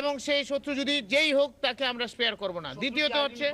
এবং সেই শত্রু যদি যেই হোক তাকে আমরা স্পেয়ার করব না। দ্বিতীয়ত হচ্ছে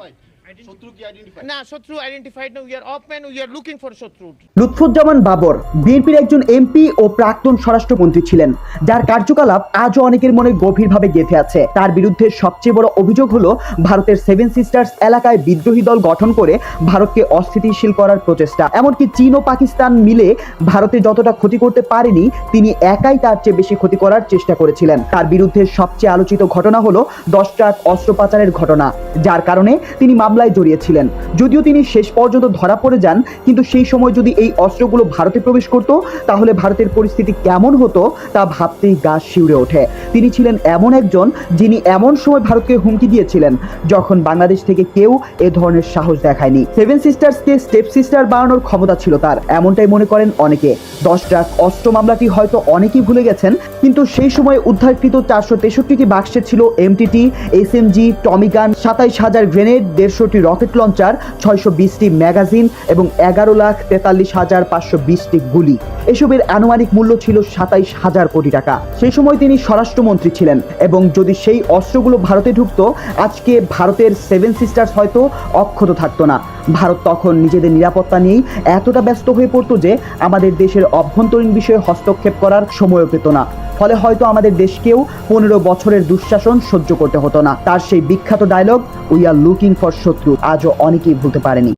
না, শত্রু আইডেন্টিফাইড না, we are open, we are looking for শত্রু। লুৎফুজ্জামান বাবর বিএনপির একজন এমপি ও প্রাক্তন স্বরাষ্ট্রমন্ত্রী ছিলেন, যার কার্যকলাপ আজও অনেকের মনে গভীরভাবে গেঁথে আছে। তার বিরুদ্ধে সবচেয়ে বড় অভিযোগ হলো ভারতের সেভেন সিস্টার্স এলাকায় বিদ্রোহী দল গঠন করে ভারতকে অস্থিতিশীল করার প্রচেষ্টা। এমনকি চীন ও পাকিস্তান মিলে ভারতে যতটা ক্ষতি করতে পারেনি, তিনি একাই তার চেয়ে বেশি ক্ষতি করার চেষ্টা করেছিলেন। তার বিরুদ্ধে সবচেয়ে আলোচিত ঘটনা হলো 10 ট্রাক অস্ত্র পাচারের ঘটনা, যার কারণে তিনি মামলায় জড়িয়েছিলেন। যদিও তিনি শেষ পর্যন্ত ধরা পড়ে যান, কিন্তু সেই সময় যদি এই অস্ত্রগুলো ভারতে প্রবেশ করত, তাহলে ভারতের পরিস্থিতি কেমন হতো তা ভাবতেই গা শিউরে ওঠে। তিনি ছিলেন এমন একজন যিনি এমন সময় ভারতকে হুমকি দিয়েছিলেন যখন বাংলাদেশ থেকে কেউ এ ধরনের সাহস দেখায়নি। সেভেন সিস্টার্সকে স্টেপ সিস্টার বানানোর ক্ষমতা ছিল তার, এমনটাই মনে করেন অনেকে। 10 ট্রাক অস্ত্র মামলাটি হয়তো অনেকেই ভুলে গেছেন, কিন্তু সেই সময় উদ্ধারকৃত 463টি বাক্সে ছিল এমটিটি, এসএমজি, টমি গান, 27,000 গ্রেনেড, 150টি রকেট লঞ্চার, 620টি ম্যাগাজিন এবং 11,43,520টি গুলি। এসবের আনুমানিক মূল্য ছিল 27,000 কোটি টাকা। সেই সময় তিনি স্বরাষ্ট্রমন্ত্রী ছিলেন, এবং যদি সেই অস্ত্রগুলো ভারতে ঢুকতো, আজকে ভারতের সেভেন সিস্টার্স হয়তো অক্ষত থাকতো না। ভারত তখন নিজেদের নিরাপত্তা নিয়েই এতটা ব্যস্ত হয়ে পড়তো যে আমাদের দেশের অভ্যন্তরীণ বিষয়ে হস্তক্ষেপ করার সময়ও পেত না। ফলে হয়তো আমাদের দেশকেও 15 বছরের দুঃশাসন সহ্য করতে হতো না। তার সেই বিখ্যাত dialogue, we are looking for শত্রু, আজও অনেকেই ভুলতে পারেনি।